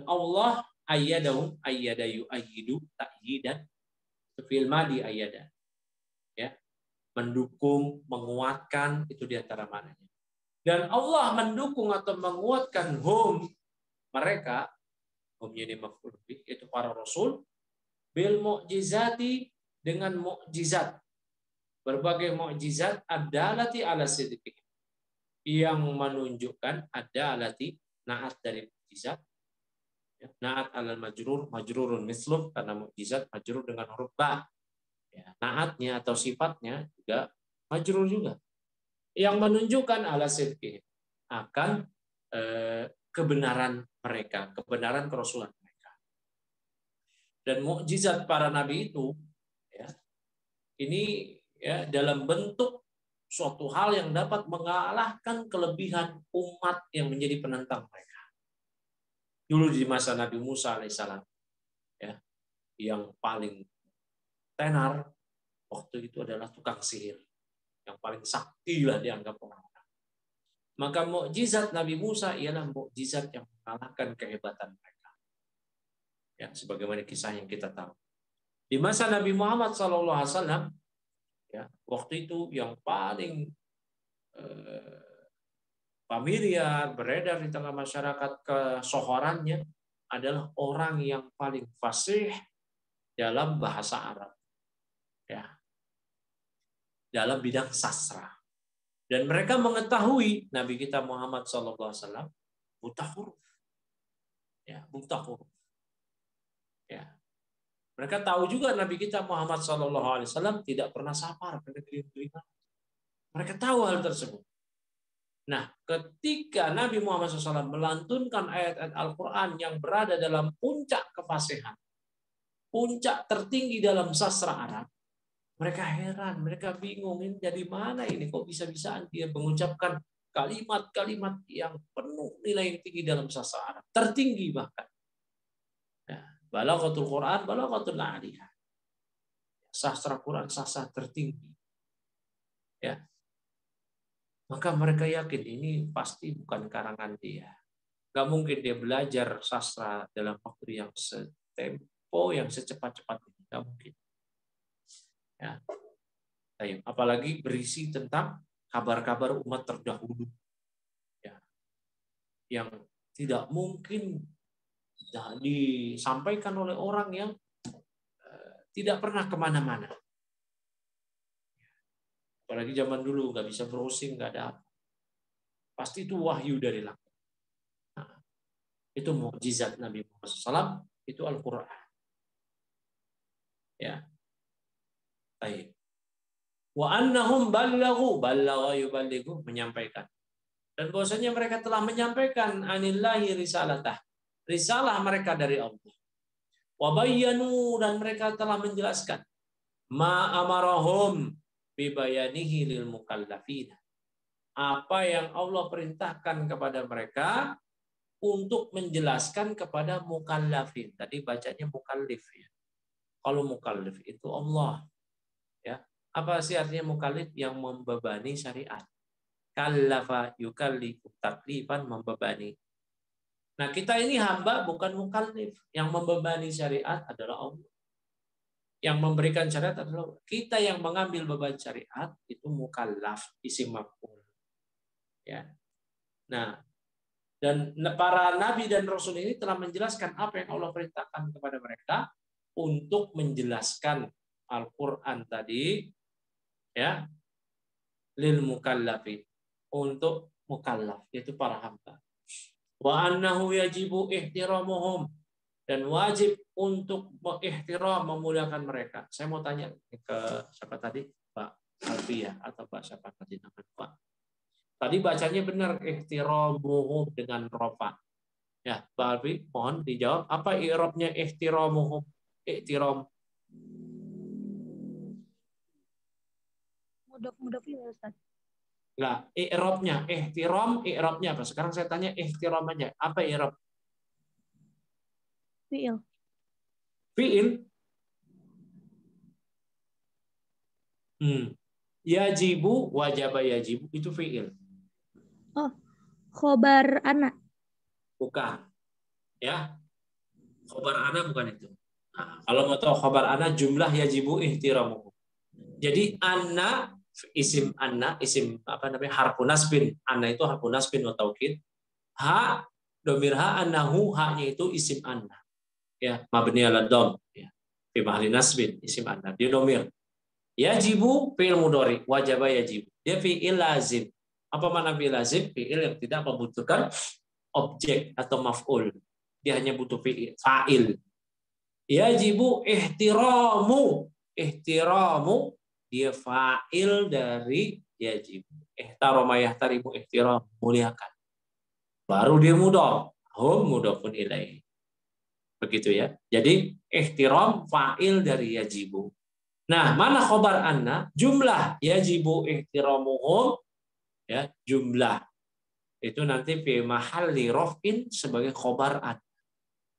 Allah ayyadahum, ayyada yu'ayyidu ta'yidan, fi'il madhi ayyada. Ya. Mendukung, menguatkan, itu di antara maknanya. Dan Allah mendukung atau menguatkan hum, mereka, humnya ini maf'ul bih, yaitu para rasul, bil mu'jizati, dengan mukjizat, berbagai mukjizat, adalati ala sidqi, yang menunjukkan adalati, naat dari mukjizat. Naat alal majrur, majrurun misluh, karena mukjizat majrur dengan huruf ba. Ya, naatnya atau sifatnya juga majrur juga. Yang menunjukkan ala sidqi, akan kebenaran mereka, kebenaran kerasulan mereka. Dan mukjizat para nabi itu, ya, ini ya dalam bentuk suatu hal yang dapat mengalahkan kelebihan umat yang menjadi penentang mereka. Dulu di masa Nabi Musa alaihissalam, ya, yang paling tenar waktu itu adalah tukang sihir, yang paling sakti lah dianggap orang-orang. Maka mukjizat Nabi Musa ialah mukjizat yang mengalahkan kehebatan mereka. Ya, sebagaimana kisah yang kita tahu. Di masa Nabi Muhammad SAW, ya, waktu itu yang paling familiar, beredar di tengah masyarakat kesohorannya adalah orang yang paling fasih dalam bahasa Arab, ya, dalam bidang sastra. Dan mereka mengetahui Nabi kita Muhammad SAW buta huruf, ya, buta huruf. Ya. Mereka tahu juga Nabi kita Muhammad SAW tidak pernah safar ke negeri-negeri. Mereka tahu hal tersebut. Nah, ketika Nabi Muhammad SAW melantunkan ayat-ayat Al-Quran yang berada dalam puncak kefasihan, puncak tertinggi dalam sastra Arab, mereka heran, mereka bingung, ini dari mana ini, kok bisa-bisaan dia mengucapkan kalimat-kalimat yang penuh nilai yang tinggi dalam sastra Arab, tertinggi bahkan. Ya, balaghatul Quran, balaghatul aliyah. Sastra Quran, sastra tertinggi. Ya. Maka mereka yakin ini pasti bukan karangan dia. Gak mungkin dia belajar sastra dalam waktu yang setempo, yang secepat-cepatnya. Gak mungkin. Ya. Apalagi berisi tentang kabar-kabar umat terdahulu. Ya. Yang tidak mungkin disampaikan oleh orang yang tidak pernah kemana-mana. Apalagi zaman dulu nggak bisa browsing, nggak ada apa. Pasti itu wahyu dari langit. Nah, itu mukjizat Nabi Muhammad SAW, itu Al-Quran. Ya. Baik. Wa annahum ballagha yuballighu, menyampaikan. Dan bahwasanya mereka telah menyampaikan anillahi risalatah, risalah mereka dari Allah. Wa bayyanu, dan mereka telah menjelaskan ma amarahum bi bayanihi lil mukallafin, apa yang Allah perintahkan kepada mereka untuk menjelaskan kepada mukallafin. Tadi bacanya mukallif ya. Kalau mukallif itu Allah ya. Apa sih artinya mukallif? Yang membebani syariat. Kallafa yukallifu taklifan, membebani. Nah, kita ini hamba bukan mukallif. Yang membebani syariat adalah Allah. Yang memberikan syariat adalah Allah. Kita yang mengambil beban syariat itu mukallaf, isim maf'ul. Ya. Nah, dan para nabi dan rasul ini telah menjelaskan apa yang Allah perintahkan kepada mereka untuk menjelaskan Al-Qur'an tadi ya, lil mukallafin, untuk mukallaf, yaitu para hamba. Wa annahu yajibu ihtiramuhum, dan wajib untuk ihtiram, memuliakan mereka. Saya mau tanya ke siapa tadi, Pak Alfiyah atau Pak siapa tadi namanya, Pak? Tadi bacanya benar, ihtiramuhum dengan rofa. Ya, Pak Alfi, mohon dijawab apa i'rabnya ihtiramuhum? Ihtiram.
Mudhof ya Ustaz.
Lah, i'rabnya, ihtiram, i'rabnya apa? Sekarang saya tanya ihtiram aja. Apa i'rab?
Fi'il.
Fi'il. Yajibu, wajaba yajibu, itu fi'il.
Oh, khobar ana.
Bukan. Ya. Khobar ana bukan itu. Nah, kalau mau tahu khobar ana, jumlah yajibu ihtiramuhu. Jadi anna, isim anna, isim apa namanya, harfu nasbin. Anna itu harfu nasbin wa taukid. Ha, domir ha, annahu, ha-nya itu isim anna. Ya, mabni ala dom. Ya. Fi mahli nasbin, isim anna. Dia domir. Yajibu, fi'il mudhari, wajaba yajibu. Dia fi'il lazim. Apa makna fi'il lazim? Fi'il yang tidak membutuhkan objek atau maf'ul. Dia hanya butuh fi'il, fa'il. Yajibu ihtiramu. Ihtiramu, dia fa'il dari yajibu. Ihtarama yahtarimu ihtiram, muliakan. Baru dia mudhaf. Hum mudhafun ilaih. Begitu ya. Jadi ihtiram fa'il dari yajibu. Nah, mana khobar anna? Jumlah yajibu ihtiramuhum, ya, jumlah. Itu nanti fi mahalli raf'in sebagai khobar anna.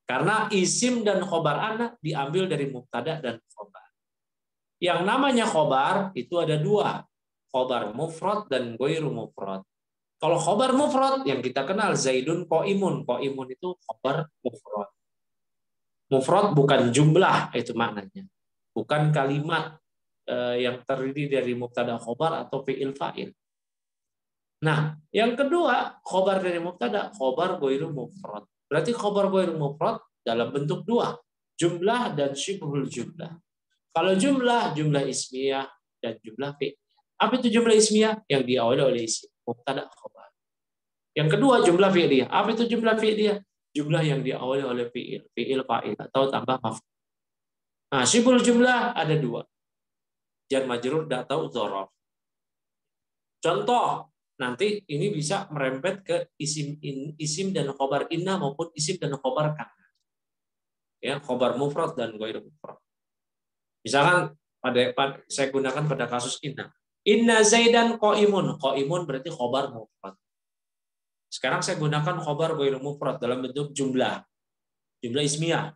Karena isim dan khobar anna diambil dari mubtada dan khobar. Yang namanya khobar itu ada dua. Khobar mufrad dan ghairu mufrad. Kalau khobar mufrad yang kita kenal Zaidun qaimun. Qaimun itu khobar mufrad. Mufrad bukan jumlah, itu maknanya. Bukan kalimat yang terdiri dari mubtada khobar atau fi'il fa'il. Nah, yang kedua, khobar dari mubtada, khobar ghairu mufrad. Berarti khobar ghairu mufrad dalam bentuk dua, jumlah dan syibhul jumlah. Kalau jumlah, jumlah ismiyah dan jumlah fi'liyah. Apa itu jumlah ismiyah? Yang diawali oleh isim, mubtada khobar. Yang kedua, jumlah fi'liyah. Apa itu jumlah fi'liyah? Jumlah yang diawali oleh fi'il, fi'il fa'il atau tambah maf'ul. Nah, syibhul jumlah ada dua. Jar majrur atau dzaraf. Contoh, nanti ini bisa merembet ke isim dan khobar inna maupun isim dan khobar kana. Ya, khobar mufrad dan ghairu mufrad. Misalkan saya gunakan pada kasus inna. Inna Zaidan qaimun. Qaimun berarti khobar mufrad. Sekarang saya gunakan khobar ghairu mufrad dalam bentuk jumlah. Jumlah ismiyah.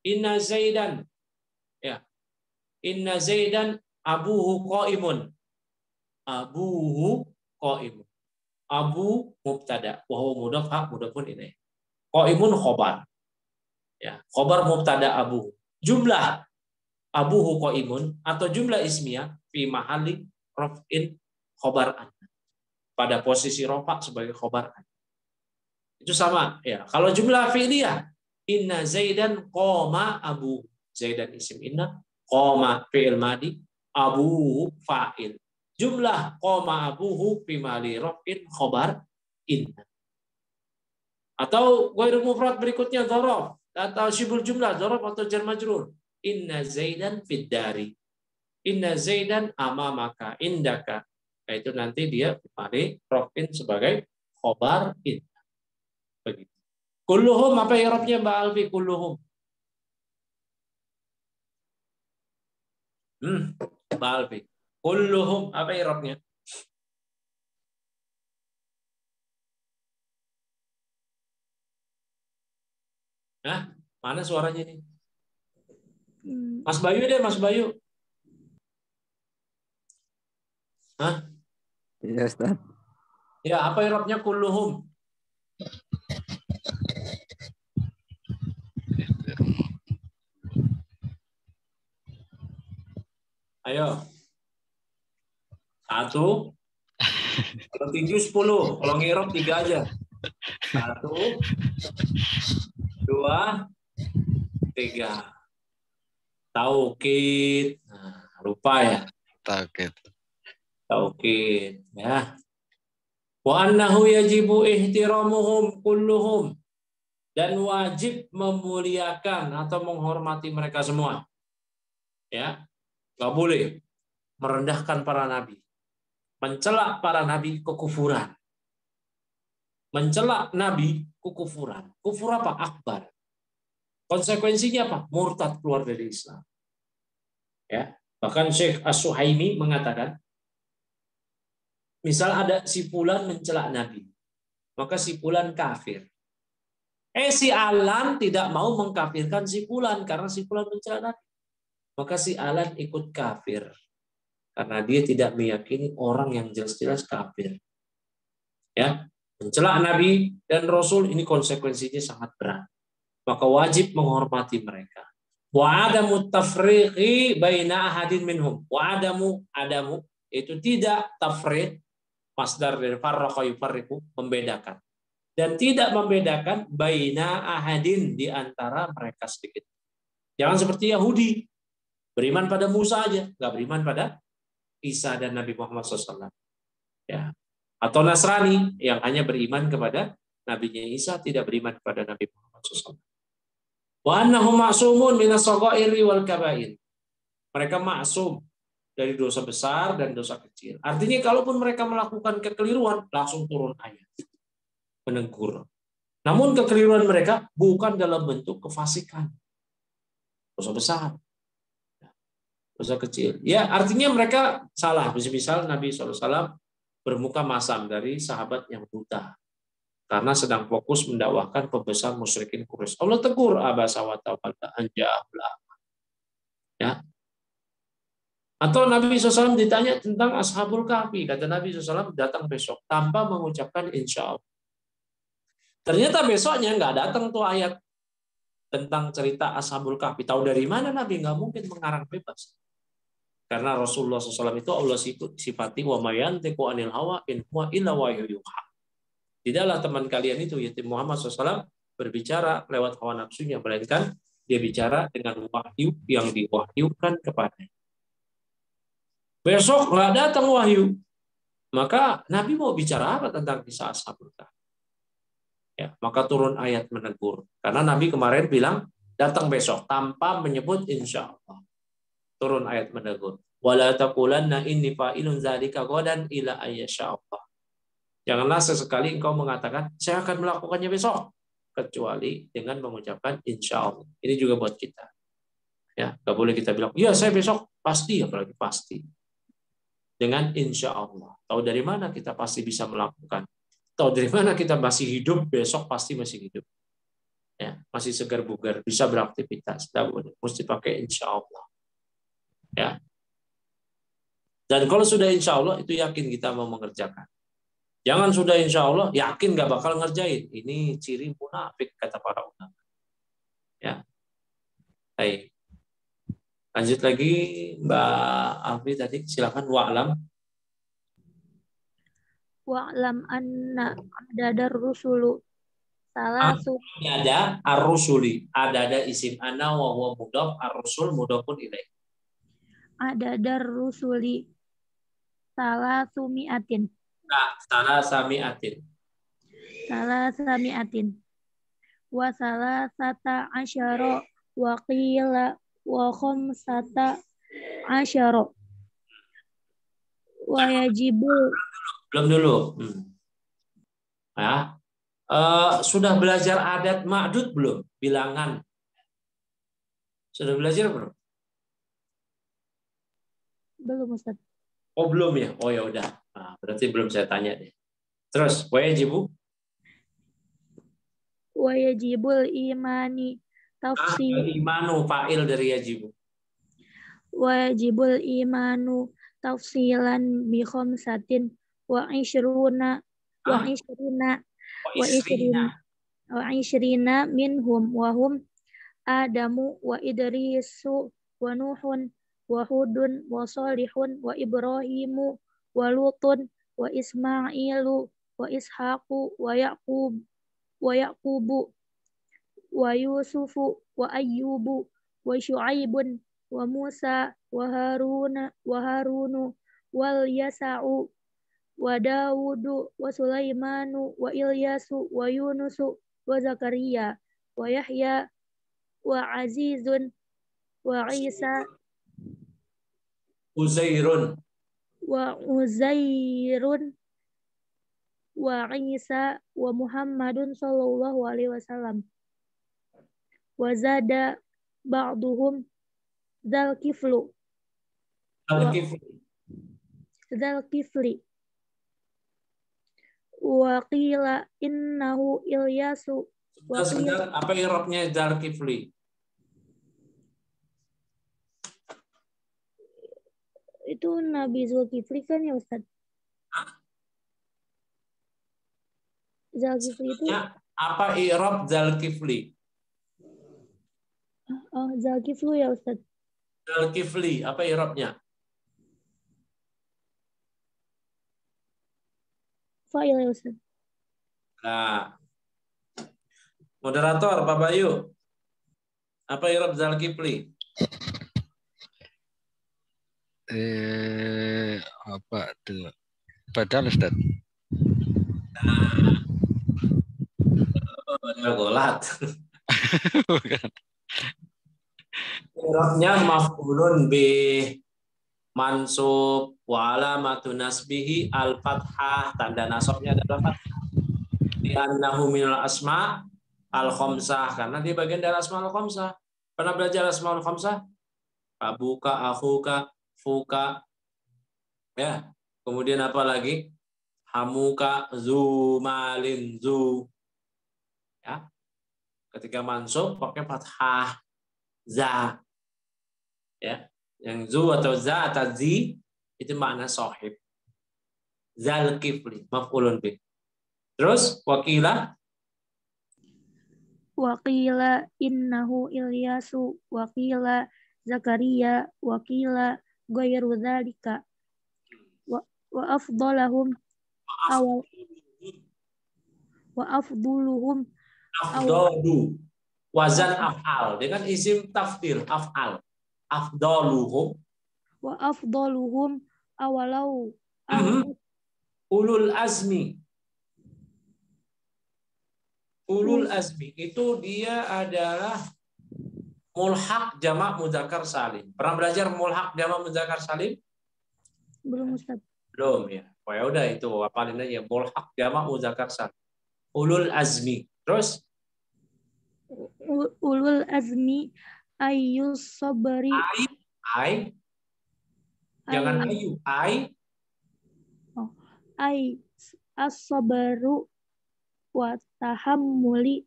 Inna Zaidan. Ya. Inna Zaidan abuhu qaimun. Abuhu qaimun. Abu mubtada wa huwa mudhaf mudhafun ilaih. Qaimun khobar. Ya, khobar mubtada abu. Jumlah abuhu qaimun atau jumlah ismiyah fi mahalli raf'in khobar an. Pada posisi rafa sebagai khobar an. Itu sama ya. Kalau jumlah fi'liyah, inna Zaidan qama abu. Zaidan isim inna, qama fi'il madi, abu fa'il. Jumlah qama abuhu fi mahalli raf'in khobar inna. Atau ghairu mufrad berikutnya dzaraf atau syibul jumlah dzaraf atau jar majrur. Inna Zaidan fid dari. Inna Zaidan amamaka indaka. Itu nanti dia mari raf'in sebagai khobar inna. Begitu. Kulluhum apa i'rabnya Mbak Alfi? Kulluhum. Mbak Alfi. Kulluhum apa i'rabnya? Hah? Mana suaranya nih? Mas Bayu deh, Mas Bayu. Hah?
Iya, Ustaz.
Ya, apa i'rabnya kulluhum? Ayo. 1. Kalau tinju 10, kalau ngirap 3 aja. 1, 2, 3. Taukid. Nah, lupa ya. Taukid. Ya. Wa annahu yajibu ihtiramuhum kulluhum. Dan wajib memuliakan atau menghormati mereka semua. Ya. Nggak boleh merendahkan para nabi. Mencela para nabi kekufuran. Mencela nabi kekufuran. Kufur apa? Akbar. Konsekuensinya apa? Murtad, keluar dari Islam. Ya. Bahkan Syekh As-Suhaimi mengatakan, misal ada si fulan mencela nabi, maka si fulan kafir. Si Alan tidak mau mengkafirkan si fulan karena si fulan mencela nabi. Maka si Alan ikut kafir. Karena dia tidak meyakini orang yang jelas-jelas kafir. Ya, mencela nabi dan rasul ini konsekuensinya sangat berat. Maka wajib menghormati mereka. Wa adamu tafriqi baina ahadin minhum. Wa adamu itu tidak tafriq, masdar dari farraqa yufarriqu, membedakan. Dan tidak membedakan baina ahadin, di antara mereka sedikit. Jangan seperti Yahudi, beriman pada Musa aja, nggak beriman pada Isa dan Nabi Muhammad SAW. Ya. Atau Nasrani yang hanya beriman kepada nabinya Isa, tidak beriman kepada Nabi Muhammad SAW. Wa annahum ma'sumun minas shaghairi wal kabair. Mereka maksum dari dosa besar dan dosa kecil. Artinya kalaupun mereka melakukan kekeliruan, langsung turun ayat menegur. Namun kekeliruan mereka bukan dalam bentuk kefasikan. Dosa besar. Dosa kecil. Ya, artinya mereka salah. Misal Nabi SAW bermuka masam dari sahabat yang buta. Karena sedang fokus mendakwahkan pembesar musyrikin Quraisy. Allah tegur abasa wa tawalla an ja'ahul a'ma. Ya. Atau Nabi SAW ditanya tentang Ashabul Kahfi. Kata Nabi SAW datang besok tanpa mengucapkan insya Allah. Ternyata besoknya nggak datang tuh ayat tentang cerita Ashabul Kahfi. Tahu dari mana Nabi? Nggak mungkin mengarang bebas. Karena Rasulullah SAW itu Allah sifati wa mayantiqu anil hawa in huwa illa wahyu yuha. Tidaklah teman kalian itu, yaitu Muhammad SAW, berbicara lewat hawa nafsunya, melainkan dia bicara dengan wahyu yang diwahyukan kepadanya. Besok nggak datang wahyu, maka Nabi mau bicara apa tentang kisah Ashabul Kahfi? Ya, maka turun ayat menegur. Karena Nabi kemarin bilang datang besok tanpa menyebut insya Allah. Turun ayat menegur. Wala taqulanna inni fa'ilun dzalika ghadan ila ayyasha Allah. Janganlah sesekali engkau mengatakan saya akan melakukannya besok, kecuali dengan mengucapkan insya Allah. Ini juga buat kita. Ya, nggak boleh kita bilang ya saya besok pasti, apalagi pasti. Dengan insya Allah. Tahu dari mana kita pasti bisa melakukan? Tahu dari mana kita masih hidup, besok pasti masih hidup. Ya, masih segar bugar, bisa beraktivitas. Tidak boleh, mesti pakai insya Allah. Ya. Dan kalau sudah insya Allah, itu yakin kita mau mengerjakan. Jangan sudah insya Allah, yakin nggak bakal ngerjain. Ini ciri munafik, kata para ulama. Ya. Baik. Lanjut lagi, Mbak Alfi tadi, silakan wa'lam.
Wa'lam anna adadar rusulu salasu.
Ini ada ar-rusuli. Ada isim ana wa huwa mudhaf, ar-rusul mudhafun ilaih.
Adadar rusuli salasu mi'atin.
Salah sami'atin.
Wa salasata asyara wa qila wa khamsata asyara. Wa yajibu.
Belum dulu. Ya. Sudah belajar adat ma'dud belum? Bilangan. Sudah belajar belum?
Belum Ustaz.
Oh belum ya? Oh ya udah. Nah, berarti belum saya tanya deh. Terus, wajibu?
Wa yajibul imani tafsir.
Imanu fa'il dari yajibu.
Wajibul imanu tafsilan bi khamsatin wa ishruna wa ishrina wa ishrina wa ishrina minhum wa hum Adamu wa Idrisu wa Nuhun wa Hudun wa Salihun wa Ibrahimu wa Lutun wa Ismailu wa Ishaqu wa Yaqubu wa Yusufu wa Ayyubu wa Syu'aibun wa Musa wa Harunu wal Yasa'u wa Dawudu wa Sulaimanu wa Ilyasu wa Yunusu wa Zakaria wa Yahya wa Azizun wa Isa
Uzairun
wa Uzairun wa Isa wa Muhammadun sallallahu alaihi wasallam wa zada ba'duhum dzal kifli wa qila innahu Ilyasu wa qila
apa i'rabnya dzal kifli?
Itu Nabi Zulkifli kan ya Ustaz? Zulkifli itu
apa i'rab dzal kifli?
Oh, Zulkifli ya Ustaz.
Zulkifli apa i'rabnya?
Fa'il ya Ustaz.
Nah, moderator Pak Bayu, apa i'rab Zulkifli?
Apa tuh? Badal Ustaz.
Golat. I'rabnya maf'ulun bih mansub wa alamatu nasbihi al-fathah, tanda nasabnya adalah fathah. Di annahu minal asma al-khamsah, karena dia bagian dari asma al-khamsah. Pernah belajar asma al-khamsah? Abuka, akhuka, fuka. Ya. Kemudian apa lagi? Hamuka, zu, malin, zu. Ya. Ketika mansub pakai fathah, za. Ya. Yang zu atau za atau zi itu makna sahib. Zal kifli, maf'ulun bih. Terus wakila
innahu Ilyasu wa qila Zakaria wa qila ghairu dzalika wa afdalahum awal wa afduluhum
afdalu wazan af'al dengan isim tafdil af'al afdaluhum
wa afdaluhum awalau
ulul azmi. Ulul azmi itu dia adalah mulhaq jamak mudzakkar salim. Pernah belajar mulhaq jamak mudzakkar salim?
Belum Ustaz.
Belum ya. Oh ya udah itu hafalin aja mulhaq jamak mudzakkar salim. Ulul azmi. Terus
ulul azmi ayyus sabri
jangan ayu
as-sabru wa tahammuli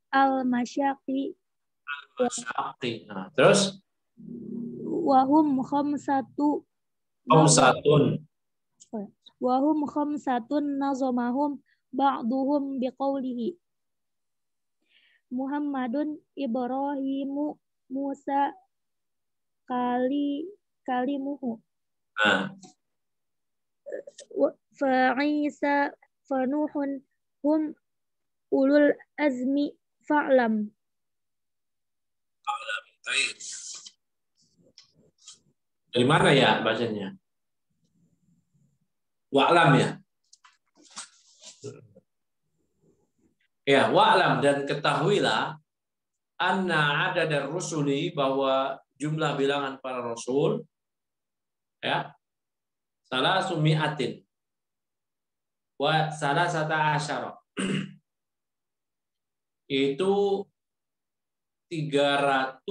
al-masyaqi.
Nah, terus
wahum khamsatun nazamahum ba'duhum biqaulihi Muhammadun Ibrahimu Musa kalimuhu Fa'isa fanuhun hum ulul azmi fa'lam.
Dari mana ya bacanya? Wa'lam ya? Ya, wa'lam dan ketahuilah anna adadar rusuli bahwa jumlah bilangan para rasul ya salah sumiatin Wa salasata asyara. Itu 313.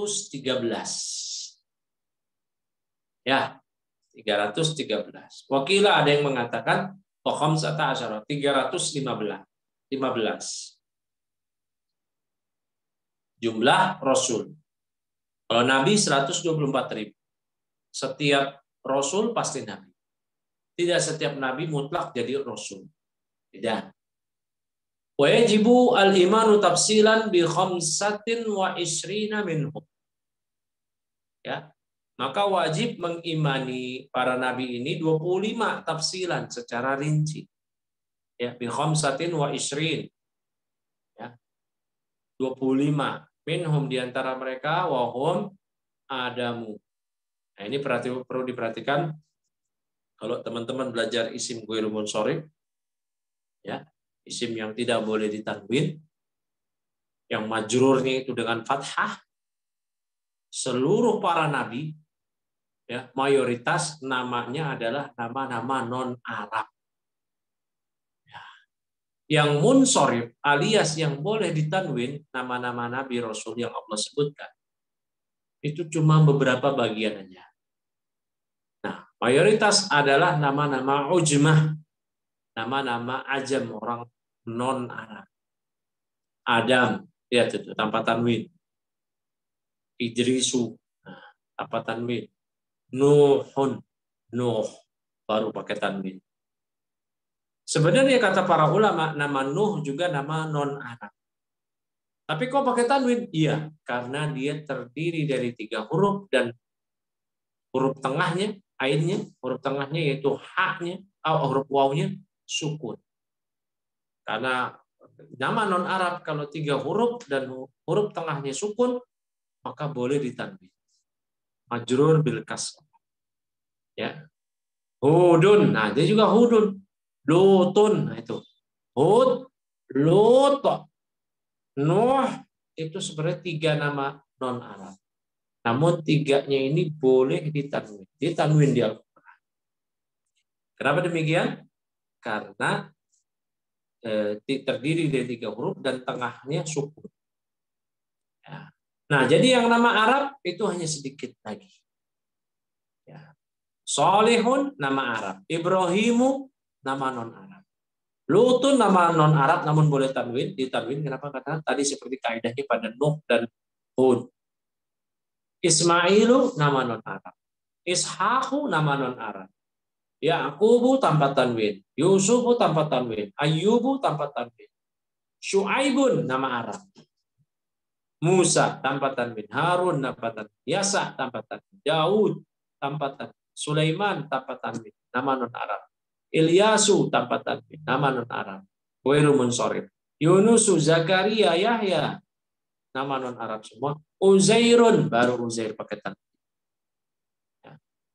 Ya, 313. Wakila ada yang mengatakan khamsata asyara, 315. Jumlah Rasul. Kalau Nabi 124.000. Setiap Rasul pasti Nabi. Tidak setiap Nabi mutlak jadi Rasul. Tidak. Wa yajibu al-imanu tafsilan bi 25 minhum. Ya. Maka wajib mengimani para nabi ini 25 tafsilan secara rinci. Ya, bi 25. Ya. 25 minhum di antara mereka wahum Adamu. Nah, ini perlu diperhatikan kalau teman-teman belajar isim ghairu munsharif, ya, isim yang tidak boleh ditanwin, yang majrurnya itu dengan fathah, seluruh para nabi, ya, mayoritas namanya adalah nama-nama non-Arab. Ya. Yang munsharif alias yang boleh ditanwin, nama-nama nabi rasul yang Allah sebutkan, itu cuma beberapa bagian aja. Nah, mayoritas adalah nama-nama ujmah, nama-nama ajam, orang non-Arab. Adam, lihat itu tanpa tanwin. Idrisu, nah, tanpa tanwin. Nuhun, Nuh, baru pakai tanwin. Sebenarnya kata para ulama, nama Nuh juga nama non-Arab. Tapi kok pakai tanwin? Iya, karena dia terdiri dari 3 huruf dan huruf tengahnya, ainnya, huruf tengahnya yaitu haknya, atau huruf wawnya sukun. Karena nama non-Arab kalau 3 huruf dan huruf tengahnya sukun, maka boleh ditanwin. Majrur bil kasr. Ya. Hudun, nah dia juga hudun. Lutun, nah itu. Hud, Lut, Nuh, itu sebenarnya 3 nama non-Arab. Namun 3-nya ini boleh ditanwin. Ditanwin di Al-Quran. Kenapa demikian? Karena terdiri dari 3 huruf dan tengahnya sukun. Ya. Nah, jadi yang nama Arab itu hanya sedikit lagi. Ya. Solihun nama Arab. Ibrahimu nama non-Arab. Lutun nama non-Arab namun boleh tanwin. Ditanwin kenapa? Karena tadi seperti kaidahnya pada Nuh dan Hud. Ismailu nama non-Arab. Ishaqu nama non-Arab. Yaqubu tanpa tanwin, Yusufu tanpa tanwin, Ayyubu tanpa tanwin, Syuaibun nama Arab, Musa tanpa tanwin, Harun tanpa tanwin, Yasa tanpa tanwin, Daud tanpa tanwin, Sulaiman tanpa tanwin, nama non Arab, Ilyasu tanpa tanwin, nama non Arab, ghairu munsharif, Yunusu, Zakaria, Yahya, nama non Arab semua, Uzairun baru Uzair pakai tanwin,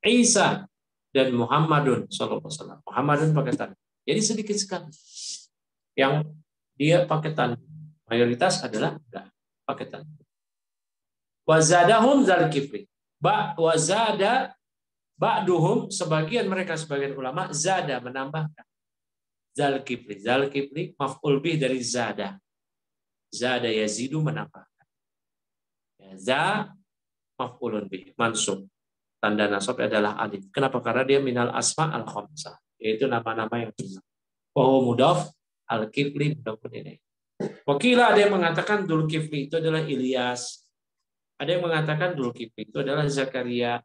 Isa dan Muhammadun sallallahu alaihi wasallam. Muhammadun pakai tanwin. Jadi sedikit sekali yang dia pakai tanwin. Mayoritas adalah enggak pakai tanwin. Wazadahum Zalkifli. Wazada ba'duhum, sebagian mereka sebagian ulama zada menambahkan Zalkifli. Zalkifli maf'ul bih dari zada. Zada yazidu menambahkan. Za maf'ulun bih mansub. Tanda nasab adalah alif. Kenapa? Karena dia minal asma al khamsah, yaitu nama-nama yang lima. Wa mudhaf al-kifli mudhafun ilaih. Wakila ada yang mengatakan Dzulkifli itu adalah Ilyas. Ada yang mengatakan Dzulkifli itu adalah Zakaria.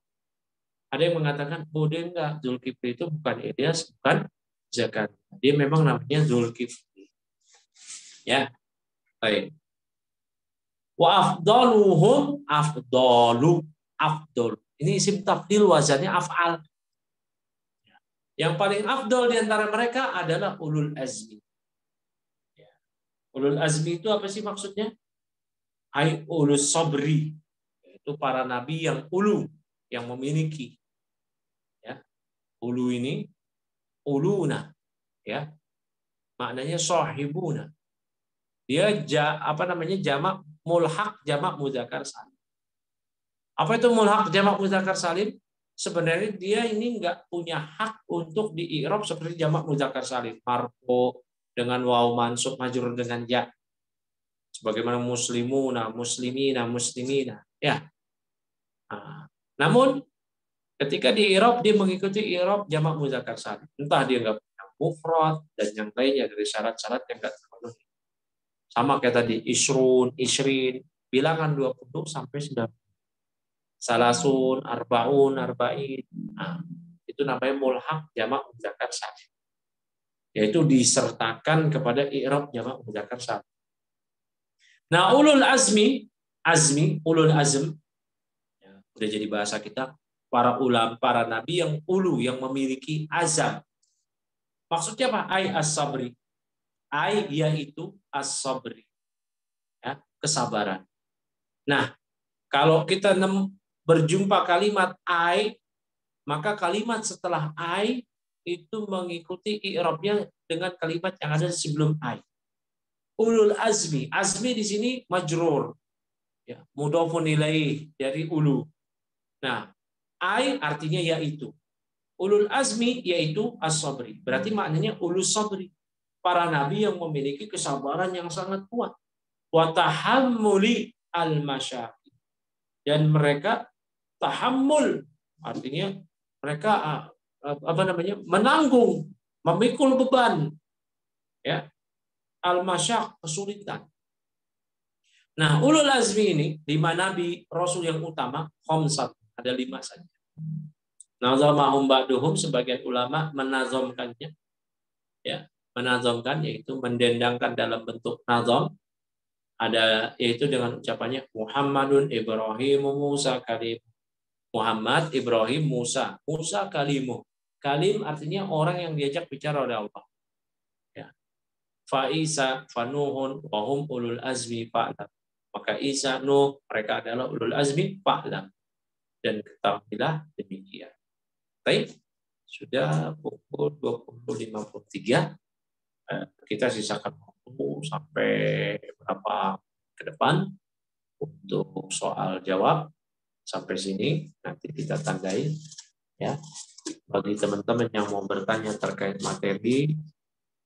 Ada yang mengatakan enggak, Dzulkifli itu bukan Ilyas, bukan Zakaria. Dia memang namanya Dzulkifli. Ya. Baik. Wa afdaluhum afdalu. Ini isim tafdil wazannya af'al. Yang paling afdal di antara mereka adalah ulul azmi. Ulul azmi itu apa sih maksudnya? Ai ulus sabri. Itu para nabi yang ulu, yang memiliki. Ya. Ulu ini uluna, ya. Maknanya sahibuna. Dia jamak mulhaq, jamak muzakkar salim. Apa itu mulhaq jamak muzakkar salim? sebenarnya dia ini nggak punya hak untuk di-i'rab seperti jamak mudzakkar salim, marfu dengan waw mansub majrur dengan ya. Sebagaimana muslimuna, muslimina, muslimina, ya. Nah, namun ketika di-i'rab dia mengikuti i'rab jamak mudzakkar salim. Entah dia nggak punya mufrad dan yang lainnya dari syarat-syarat yang nggak terpenuhi. Sama kayak tadi isrun, isrin, bilangan 20 sampai 90. Salasun, arbaun, arba'in. Nah, itu namanya mulhaq jamak mudzakkar salim. Yaitu disertakan kepada i'rab jamak mudzakkar salim. Nah, ulul azmi, ulul azm, ya, udah jadi bahasa kita, para ulama, para nabi yang ulu, yang memiliki azam. Maksudnya apa? Ai as-sabri. Ai yaitu as-sabri. Ya, kesabaran. Nah, kalau kita berjumpa kalimat ai, maka kalimat setelah ai itu mengikuti i'rabnya dengan kalimat yang ada sebelum ai. Ulul azmi. Azmi di sini majrur. Ya, mudhofun ilaih dari ulu. Nah, ai artinya yaitu. Ulul azmi yaitu as-sabri. Berarti maknanya ulul sabri. Para nabi yang memiliki kesabaran yang sangat kuat. Wa tahammuli al-masyaqi. Dan mereka tahammul artinya mereka menanggung, memikul beban, ya, al-masyaq, kesulitan. Nah, ulul azmi ini 5 nabi rasul yang utama, khamsat, ada 5 saja. Nazamahum ba'duhum, sebagian ulama menazamkannya, ya, menazamkan yaitu mendendangkan dalam bentuk nazam, ada yaitu dengan ucapannya Muhammadun Ibrahim Musa Kalim. Muhammad, Ibrahim, Musa. Musa kalimuh. Kalim artinya orang yang diajak bicara oleh Allah. Ya. Fa Isa, fa Nuhun, wa hum ulul azmi fa'lam. Maka Isa, Nuh, mereka adalah ulul azmi fa'lam. Dan ketahuilah demikian. Baik, sudah pukul 20.53. Kita sisakan waktu sampai berapa ke depan untuk soal jawab. Sampai sini nanti kita tandai, ya. Bagi teman-teman yang mau bertanya terkait materi,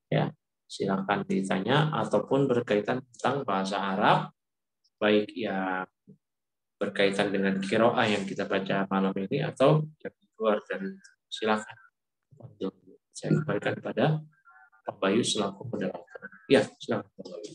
ya, silakan ditanya, ataupun berkaitan tentang bahasa Arab, baik yang berkaitan dengan qiraah yang kita baca malam ini atau yang di luar dari itu. Silakan. Untuk saya kembalikan kepada Pak Bayu selaku moderator. Ya, silakan Pak Bayu.